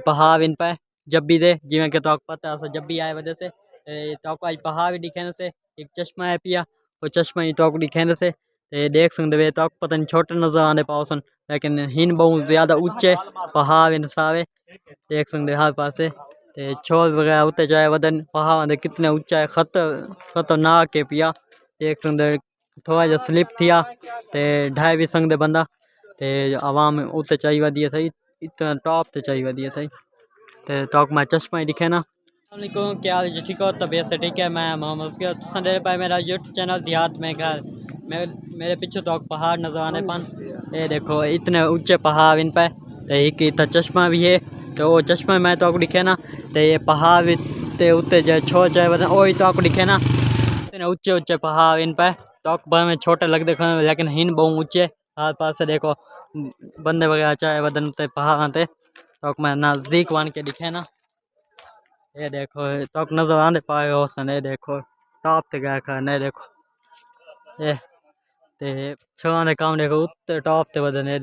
पहाड़ इन पे जब भी दे जिमें कि तो पता है जब भी आए वजह से तो आज पहाड़ भी दिखे से एक चश्मा है पिया वो चश्मा ही तो दिखे से देख सकते वे तो पता नहीं छोटे नजर आने पाओसन लेकिन हिन बहुत ज़्यादा ऊंचे पहाड़ इन सारे देख सकते हर पासे छोर वगैरह उतने जाए वदन पहाड़ कितने ऊंचा है खतरनाक है पिया देख सकते थोड़ा जा स्लिप थिया ढाई भी सकते बंदा आवाम उत्ते चाहिए वधिया सही इतना टॉप ते चाहिए वधिया सही टॉक में चश्मा ही दिखे ना। वालेकुम क्या हाल है ठीक हो तबीयत से ठीक है मैं मोहम्मद उसके संडे पर मेरा यूट्यूब चैनल देहात में घर मेरे पीछे तो पहाड़ नजर आने पान ये देखो इतने ऊंचे पहाड़ इन पे एक इतना चश्मा भी है तो वो चश्मा मैं तो आपको दिखे ना तो ये पहाड़ ते उत्ते जो छो जाए वो तो आपको दिखे ना इतने ऊंचे ऊंचे पहाड़ इन पे तो में छोटे लगते लेकिन हिन बहुत ऊंचे हर पास से देखो बंदे वगैरह चाहे वदन ते पहाड़ आते तो मैं नज़दीक वन के दिखे ना ये देखो तो नजर आने पाए हो सन ये देखो टॉप ते गया खाने देखो ये ते छवाने काम देखो उत्ते टॉप ते वदन ये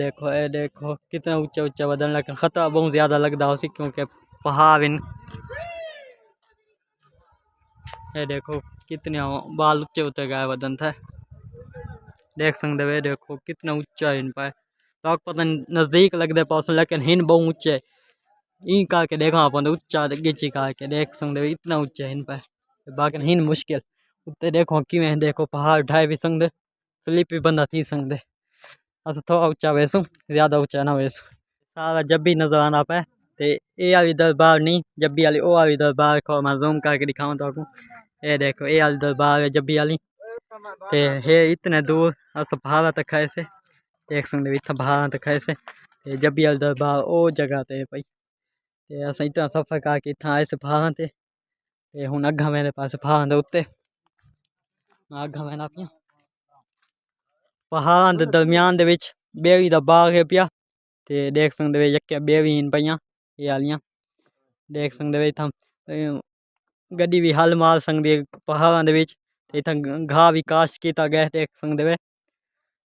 देखो कितने ऊंचे ऊंचे वदन लेकिन खतरा बहुत ज़्यादा लगता उसी क्योंकि पहाड़ इन ये देखो कितने बाल ऊंचे ऊंचे गए वदन था देख सकते वे देखो कितना ऊंचा इन पर तो पता नज़दीक लगते पास लेकिन हिन बहुत ऊंचे ई का के देखा अपन ऊंचा गिची का के देख सकते इतना ऊंचा इन पर बाकी हिन मुश्किल उत्ते देखो किवें देखो पहाड़ उठाए भी सकते स्लिप भी बंदा थी सकते अस थोड़ा ऊंचा वैसू ज़्यादा ऊंचा ना वैसू सारा जब भी नजर आना पे ते ए वाली दरबार नहीं जब भी वाली ओ वाली दरबार को मैं जूम करके दिखाऊं तो आपको ये देखो ए वाली दरबार है जब भी वाली ते है इतने दूर अस पहाड़ तक खाए से देख सकते इतना पहाड़ तक खाए से जब भी वाली दरबार ओ जगह ते भाई अस इतना सफ़र करके इतना आए से पहाड़ ते हूँ अग्गा मेरे पास पहाड़ दे उत्ते अग्गा मैंने अपनी पहाड़ के दरम्यान दे विच बेवी दा बाग है पिया ते देख सकते वे यक्के बेवी इन पईयां ये आलियां देख सकते वे इतना गड्डी भी हल मार सकती है पहाड़ों के विच इतना घाह भी काश किया गया देख सकते वे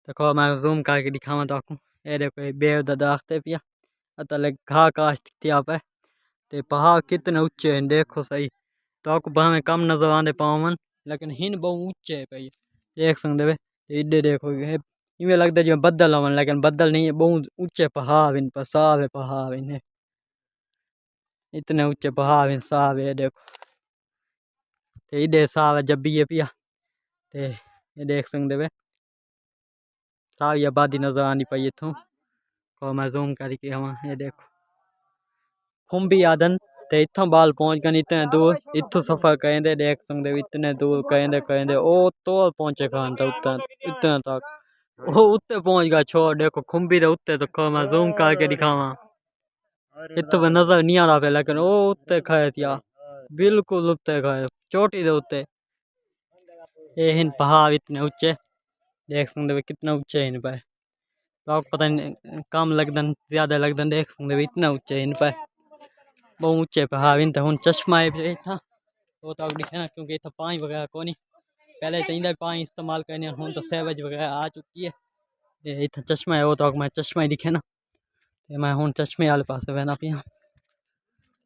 देखो मैं जूम करके दिखावा तो आपको ये देखो बेव दा दरख्त है पिया अतले घाह काश किया पे ते पहाड़ कितने ऊंचे हैं देखो सही तो आपको भावे कम नजर आने पावन लेकिन हिन बहुत ऊंचे है भाई देख सकते वे इधे देखो इवें लगता है जो बदल आवन लेकिन बदल नहीं है बहुत ऊंचे पहाड़ इन पर साफ है पहाड़ इन इतने ऊंचे पहाड़ इन साफ है देखो इधे साफ है जब भी है पिया ते ये देख सकते वे सारी आबादी नजर आनी पाई इतों को मैं जूम करके ये देखो खुम्बी आदन ते इतना बाल पहुंच गए इतने दूर इतों सफर करेंदे देख सकते इतने दूर करेंदे ओ तो पहुंचे खान तो इतना तक वो उत्ते पहुंच गया छोड़ देखो खुम्बी दे उत्ते तो मैं जूम करके दिखावा इतना नजर नहीं आ रहा पे लेकिन वो उत्ते खाए थिया बिल्कुल उत्ते खाए चोटी दे उत्ते ये हिन पहाड़ इतने ऊंचे देख सकते कितना ऊंचे इन पर तो पता नहीं कम लगदन ज़्यादा लगदन देख सकते इतना ऊंचे इन पर बहुत ऊंचे पहाड़ इन हूँ चश्मा है इतना वो तो दिखे ना क्योंकि इतना पानी वगैरह को नहीं पहले तो इंदा पानी इस्तेमाल करने हूँ तो सैवज वगैरह आ चुकी है इतना चश्मा है वो तो मैं चश्मा ही दिखे ना तो मैं हूँ चश्मे वाले पास बहना पिया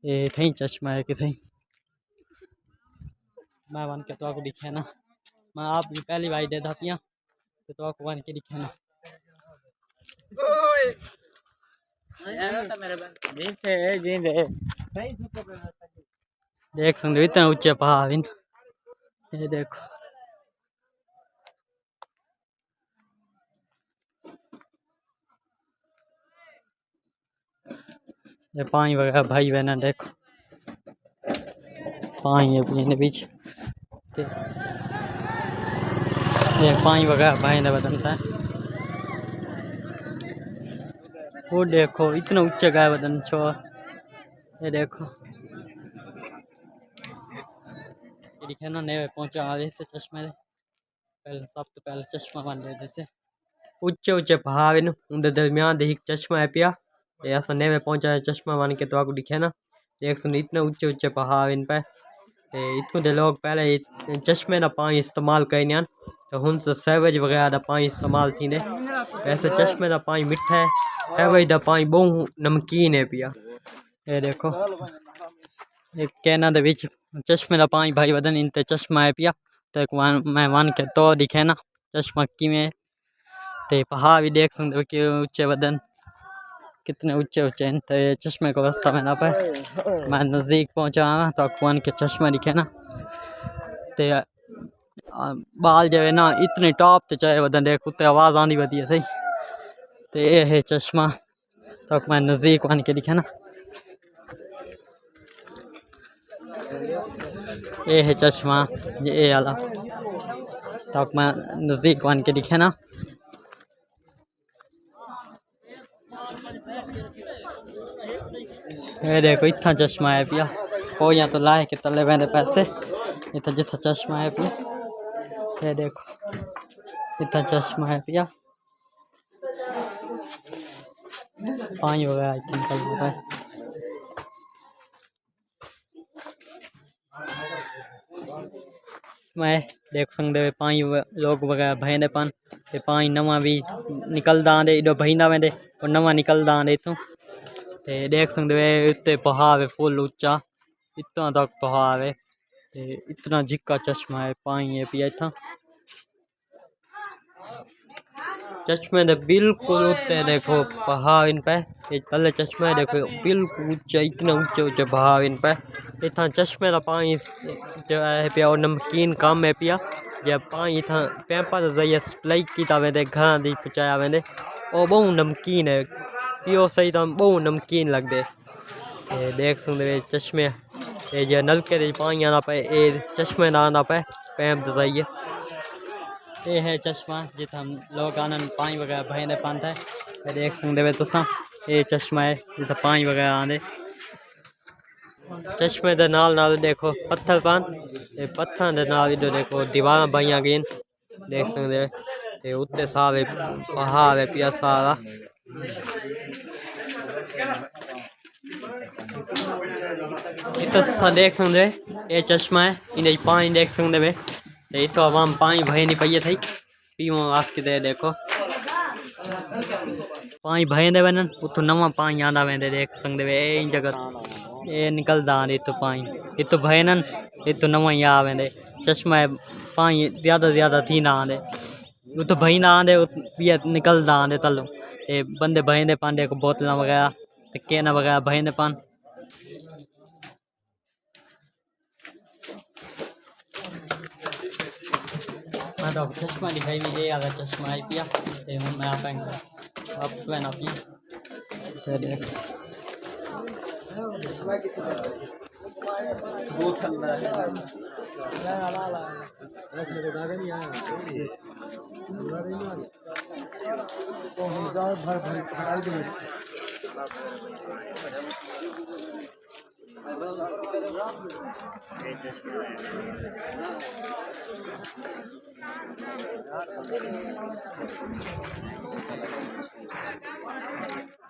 ये थी चश्मा है कि थी मैं वन के तो आपको दिखे ना मैं आप भी पहली बार दे था पिया तो आपको वन के दिखे ना देख सकते इतने ऊंचे पहाड़ इन ये देखो ये पानी वगैरह भाई बहना देखो पानी है पीने बीच ये पानी वगैरह भाई ने बदलता है वो देखो इतना ऊंचे गाय बदन छो ये देखो ये दिखे ना नहीं पहुंचा आगे से चश्मे पहले सब तो पहले चश्मा बन रहे जैसे ऊंचे ऊंचे पहाड़ इन उनके दरमियान एक चश्मा है पिया ये ऐसा नेवे पहुंचा है चश्मा बन के तो आपको दिखे ना देख सुन इतने ऊंचे ऊंचे पहाड़ इन पे इतने दे लोग पहले चश्मे का पानी इस्तेमाल करने तो हूँ तो सैवेज वगैरह का पानी इस्तेमाल थी वैसे चश्मे का पानी मिठा है सैवेज का पानी बहुत नमकीन है पिया ये देखो एक कैना दे विच चश्मे दा पांच भाई वदन इन ते चश्मा है पिया तो एक मैं वन के तो दिखे ना चश्मा किवें ते पहाड़ भी देख सकते हो कि ऊंचे वदन कितने ऊंचे ऊंचे हैं। तो ये चश्मे को रास्ता में ना पे मैं नज़दीक पहुंचा ना तो वन के चश्मा दिखे ना ते बाल जो है ना इतने टॉप ते चाहे वदन देख उत्ते आवाज़ आंदी वधी है सही। तो ये है चश्मा तो मैं नज़दीक वन के दिखे ना ये है चश्मा ये वाला तो मैं नज़दीक वन के दिखे ना ये देखो इतना चश्मा है पिया हो या तो लाए के तले मैंने पैसे इतना जितना चश्मा है पिया ये देखो इतना चश्मा है पिया पानी हो गया इतना निकल रहा है। मैं देख सकते हो पानी लोग वगैरह भयने पान ते पानी नवा भी निकलदा आंदे इधर बहिंदा वेंदे और नवा निकलदा आंदे इतों ते देख सकते हो उत्ते पहाड़ है फुल ऊंचा इतना तक पहाड़ है ते इतना जिक्का चश्मा है पानी है पिया इतना चश्मे दे बिल्कुल उत्ते देखो पहाड़ इन पे ये तले चश्मे देखो बिल्कुल ऊंचा इतने ऊंचे ऊंचे पहाड़ इन पे इतना चश्मे का पानी जो है पिया और नमकीन कम है पिया जब पानी इतना पैंपा जाइए सप्लाई किया वेंदे घर दी पहुंचाया वेंदे और बहुत नमकीन है पियो सही तो बहुत नमकीन लगते देख सकते चश्मे ये जो नलके दे पानी आना पे ये चश्मे ना आना पे पैंप जाइए ये है चश्मा जितना हम लोग आनंद पानी वगैरह भयने पाता है देख सकते वे तुसा ये चश्मा है जितना पानी वगैरह आंदे चश्मे दे नाल नाल देखो पत्थर पान ये पत्थर दे नाल इधर देखो दीवार बनिया गई देख सकते ते उत्ते सारे पहाड़ है पिया सारा इतना देख सकते ये चश्मा है इन्हें पानी देख सकते वे तो इतो आवाम पानी भय नहीं पाइए थी पीवो आस के देखो पानी भय दे वन उतो नवा पानी आंदा वेंदे देख सकते वे इन जगह ये निकलदा आंदे इतो पानी इतो भय नन इतो नवा ही आ वेंदे चश्मा पानी ज़्यादा थी ना आंदे उतो भय ना आंदे पिया निकलदा आंदे तलो ते बंदे भय दे पांडे को बोतल वगैरह ते केना वगैरह भय दे पान मैं तो चश्मा दिखाई भी ये वाला चश्मा है पिया ते हम मैं आप वापस में ना पिया देख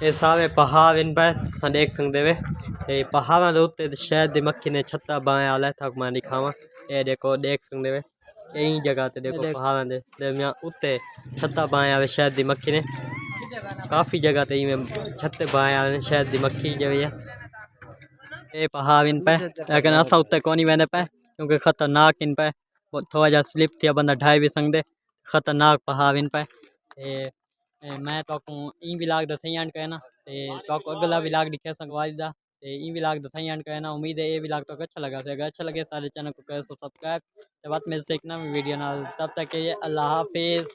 ये सारे पहाड़ इन पर देख सकते वे ये पहाड़ के उत्ते शायद दी मक्खी ने छत्ता बाया वाला था मैं दिखावा ये देखो देख सकते वे यही जगह ते देखो पहाड़ दे दरमियान उत्ते छत्ता बाया वाले शायद दी मक्खी ने काफ़ी जगह ते में छत्ते बाया वाले शायद दी मक्खी जो है ये पहाड़ इन पे लेकिन असा उत्ते कोनी वेंदे पे क्योंकि खतरनाक इन पे थोड़ा जा स्लिप थी बंदा ढाई भी सकते खतरनाक पहाड़ इन पे मैं तो ई विलाग दा थई एंड कहना तो अगला विलाग दिखे संगवारी दा ई विलाग दा थई एंड कहना उम्मीद है ये विलाग तो अच्छा लगा से अगर अच्छा लगे सारे चैनल को करो सब्सक्राइब तो बात में से एक ना वीडियो ना तब तक के लिए अल्लाह हाफिज़।